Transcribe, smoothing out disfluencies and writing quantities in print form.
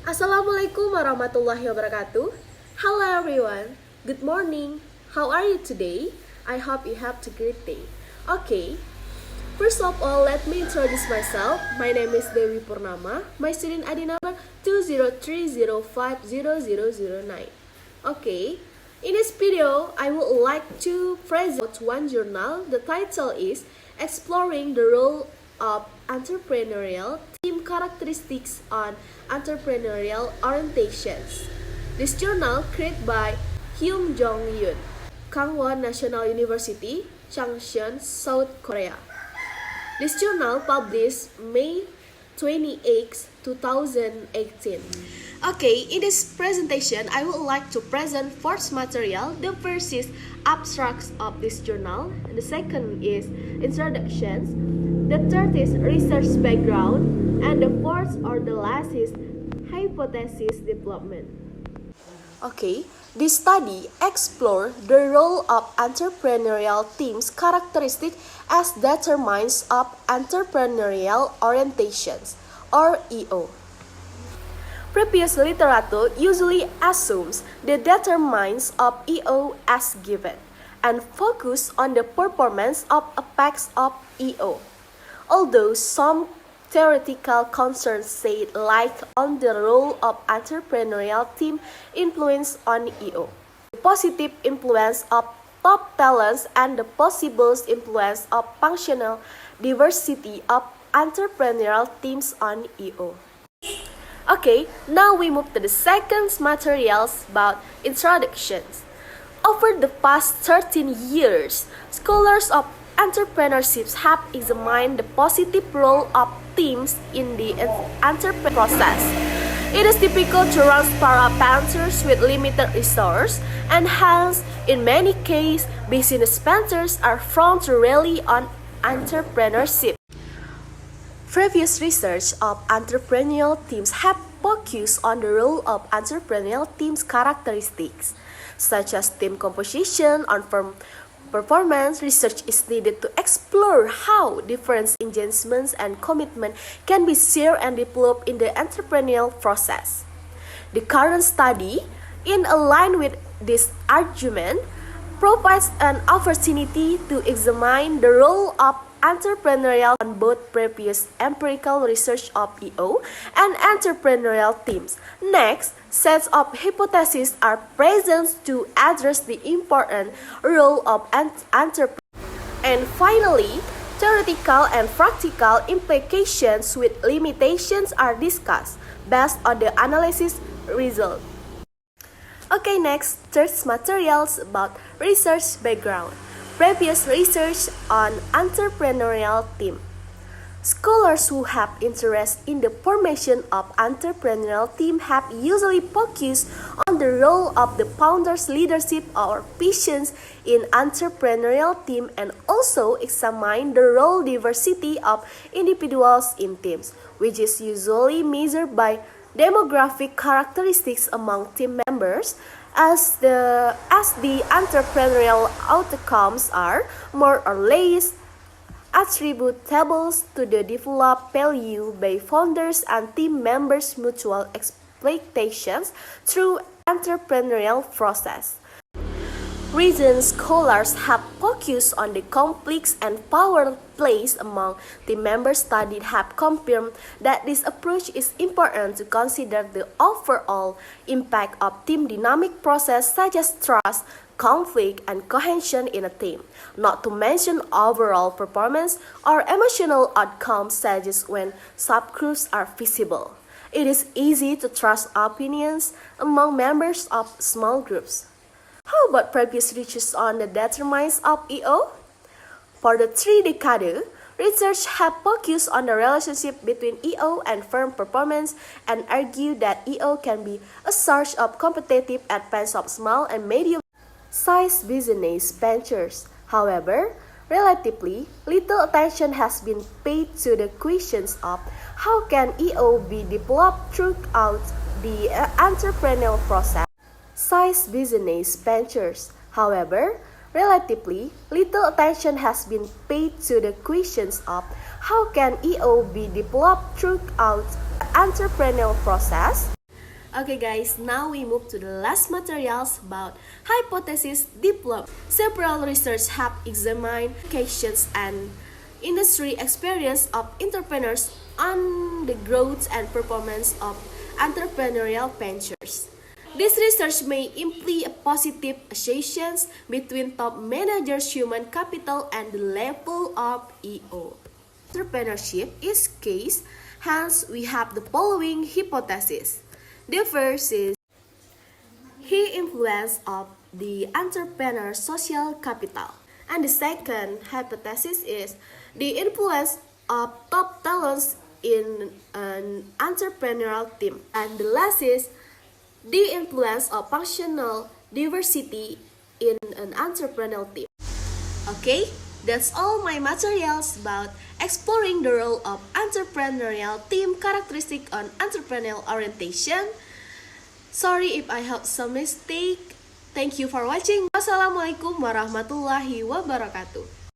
Assalamualaikum warahmatullahi wabarakatuh. Hello everyone. Good morning. How are you today? I hope you have a great day. Okay. First of all, let me introduce myself. My name is Dewi Purnama. My student ID number 203050009. Okay. In this video, I would like to present one journal. The title is Exploring the Role of Entrepreneurial Team Characteristics on Entrepreneurial Orientations. This journal created by Hyun Jong-yoon, Kangwon National University, Changchun, South Korea. This journal published May 28, 2018. Okay, in this presentation, I would like to present first material. The first is abstracts of this journal, and the second is introductions. The third is research background, and the fourth or the last is hypothesis development. Okay, this study explores the role of entrepreneurial teams characteristic as determinants of entrepreneurial orientations, or EO. Previous literature usually assumes the determinants of EO as given and focus on the performance of aspects of EO. Although some theoretical concerns say light on the role of entrepreneurial team influence on EO, the positive influence of top talents and the possible influence of functional diversity of entrepreneurial teams on EO. Okay, now we move to the second materials about introductions. Over the past 13 years, scholars of entrepreneurship have examined the positive role of teams in the entrepreneurship process. It is difficult to run startup ventures with limited resources, and hence, in many cases, business ventures are prone to rely on entrepreneurship. Previous research of entrepreneurial teams have focused on the role of entrepreneurial teams characteristics, such as team composition and firm performance. Research is needed to explore how different engagements and commitment can be shared and developed in the entrepreneurial process. The current study, in line with this argument, provides an opportunity to examine the role of entrepreneurial on both previous empirical research of EO and entrepreneurial teams. Next, sets of hypotheses are present to address the important role of entrepreneurs. And finally, theoretical and practical implications with limitations are discussed based on the analysis result. Okay, next, third materials about research background. Previous research on entrepreneurial team. Scholars who have interest in the formation of entrepreneurial team have usually focused on the role of the founder's leadership or visions in entrepreneurial team and also examine the role diversity of individuals in teams, which is usually measured by demographic characteristics among team members. As the entrepreneurial outcomes are more or less attributable to the developed value by founders and team members' mutual expectations through entrepreneurial process. Reasons scholars have focused on the conflicts and power plays among team members studied have confirmed that this approach is important to consider the overall impact of team dynamic process such as trust, conflict, and cohesion in a team, not to mention overall performance or emotional outcomes such as when subgroups are visible. It is easy to trust opinions among members of small groups. How about previous research on the determinants of EO? For the 3 decades, research have focused on the relationship between EO and firm performance and argued that EO can be a source of competitive advantage of small and medium-sized business ventures. However, relatively little attention has been paid to the questions of how can EO be developed throughout the entrepreneurial process. Size business ventures. However, relatively little attention has been paid to the questions of how can EO be developed throughout the entrepreneurial process. Okay guys, now we move to the last materials about hypothesis development. Several research have examined applications and industry experience of entrepreneurs on the growth and performance of entrepreneurial ventures. This research may imply a positive associations between top managers' human capital and the level of EO. Entrepreneurship is case, hence we have the following hypothesis. The first is he influence of the entrepreneur's social capital. And the second hypothesis is the influence of top talents in an entrepreneurial team. And the last is the influence of functional diversity in an entrepreneurial team. Okay, that's all my materials about exploring the role of entrepreneurial team characteristic on entrepreneurial orientation. Sorry if I have some mistake. Thank you for watching. Wassalamualaikum warahmatullahi wabarakatuh.